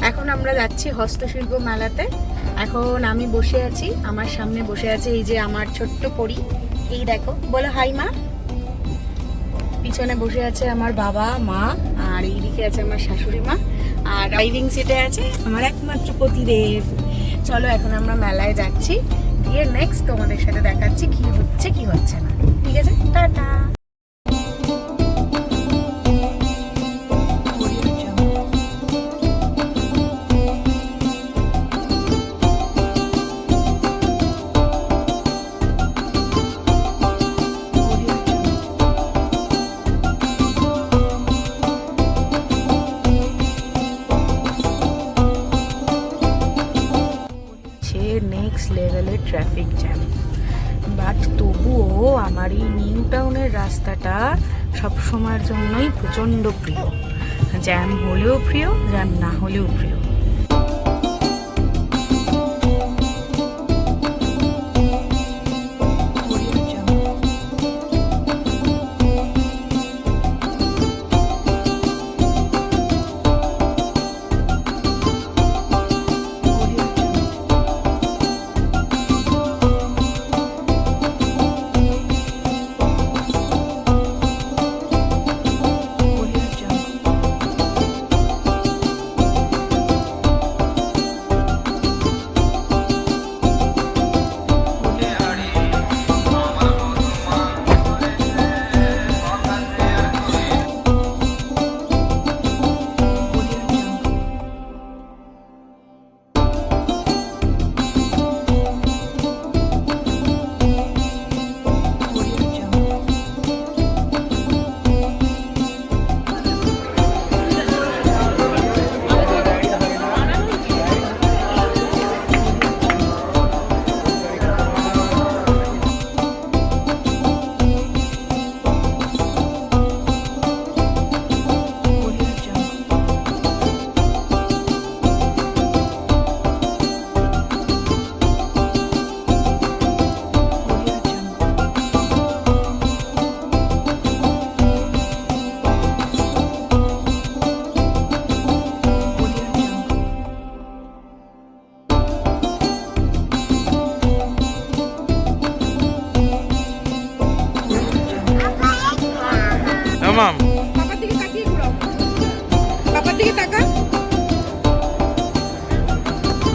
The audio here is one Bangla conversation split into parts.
এখন আমরা যাচ্ছি হস্তশিল্প মেলাতে। এখন আমি বসে আছি, আমার সামনে বসে আছে এই যে আমার ছোট্ট পরী, এই দেখো, বলো হাই মা। পিছনে বসে আছে আমার বাবা মা, আর এইদিকে আছে আমার শাশুড়ি মা, আর ড্রাইভিং সিটে আছে আমার একমাত্র পতিদেব। চলো এখন আমরা মেলায় যাচ্ছি, গিয়ে নেক্সট তোমাদের সাথে দেখাচ্ছি কি হচ্ছে কি হচ্ছে না। ঠিক আছে, টাটা। নেক্সট লেভেলের ট্রাফিক জ্যাম, বাট তবুও আমার এই নিউ টাউনের রাস্তাটা সব সময়ের জন্যই প্রচণ্ড প্রিয়। জ্যাম হলেও প্রিয়, জ্যাম না হলেও প্রিয়।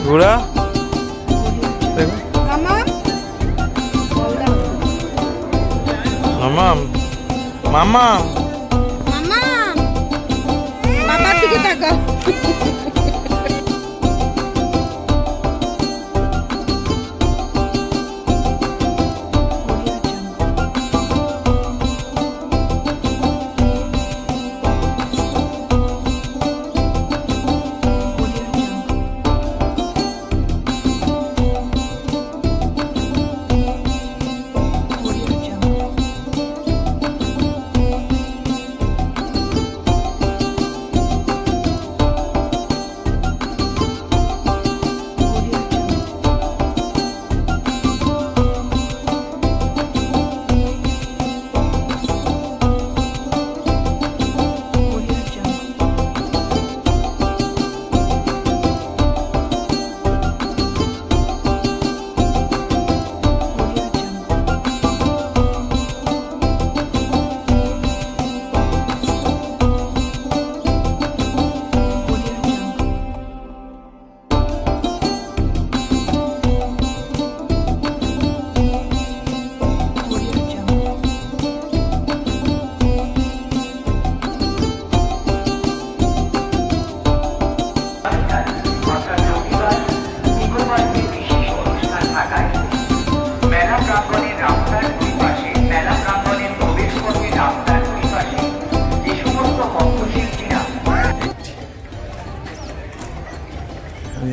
ঘোড়া মামাম মামাম মামাম, বাবার দিকে তাকাও।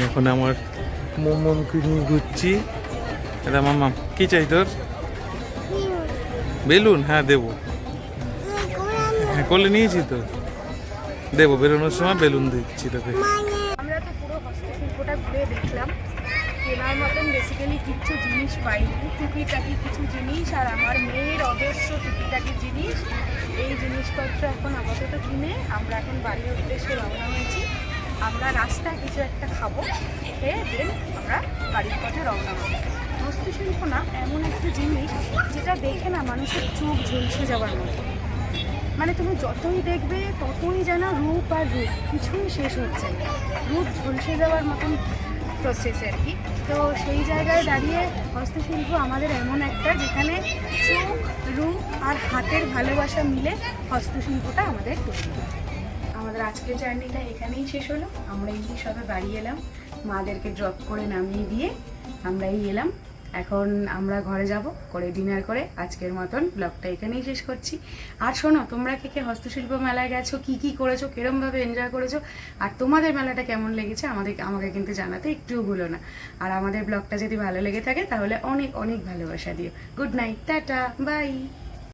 এখন আমার মোমোমকে নিয়ে ঘুরছি। এটা মামা কি চাই তোর? বেলুন? হ্যাঁ দেবো, হ্যাঁ কোলে নিয়েছি তো, দেবো, বেরোনোর সময় বেলুন দিচ্ছি তোকে। আমরা তো পুরো হস্তশিল্পটা ঘুরে দেখলাম, কেনার মতন বেসিক্যালি কিছু জিনিস পাইনি, টুকিটাকি কিছু জিনিস আর আমার মেয়ের অজস্র টুকিটাকি জিনিস, এই জিনিসপত্র এখন আপাতত কিনে আমরা এখন বাড়ির উদ্দেশ্যে রওনা হয়েছি। আমরা রাস্তায় কিছু একটা খাবো, খেয়ে দেন আমরা বাড়ির পথে রওনা হবো। হস্তশিল্প না এমন একটা জিনিস যেটা দেখে না মানুষের চোখ ঝলসে যাওয়ার মতো। মানে তুমি যতই দেখবে ততই যেন রূপ আর রূপ, কিছুই শেষ হচ্ছে না, রূপ ঝলসে যাওয়ার মতন প্রসেস আর কি। তো সেই জায়গায় দাঁড়িয়ে হস্তশিল্প আমাদের এমন একটা যেখানে চোখ, রূপ আর হাতের ভালোবাসা মিলে হস্তশিল্পটা আমাদের তৈরি হয়। আমাদের আজকের জার্নিটা এখানেই শেষ হলো। আমরা এই সবে বাড়ি এলাম, মাদেরকে ড্রপ করে নামিয়ে দিয়ে আমরা এলাম। এখন আমরা ঘরে যাব, করে ডিনার করে আজকের মতন ব্লগটা এখানেই শেষ করছি। আর শোনো, তোমরা কে কে হস্তশিল্প মেলায় গেছো, কি কি করেছো, কিরমভাবে এনজয় করেছো, আর তোমাদের মেলাটা কেমন লেগেছে আমাকে কিন্তু জানাতে একটুও ভুলো না। আর আমাদের ব্লগটা যদি ভালো লেগে থাকে তাহলে অনেক অনেক ভালোবাসা দিও। Good night, tata, by.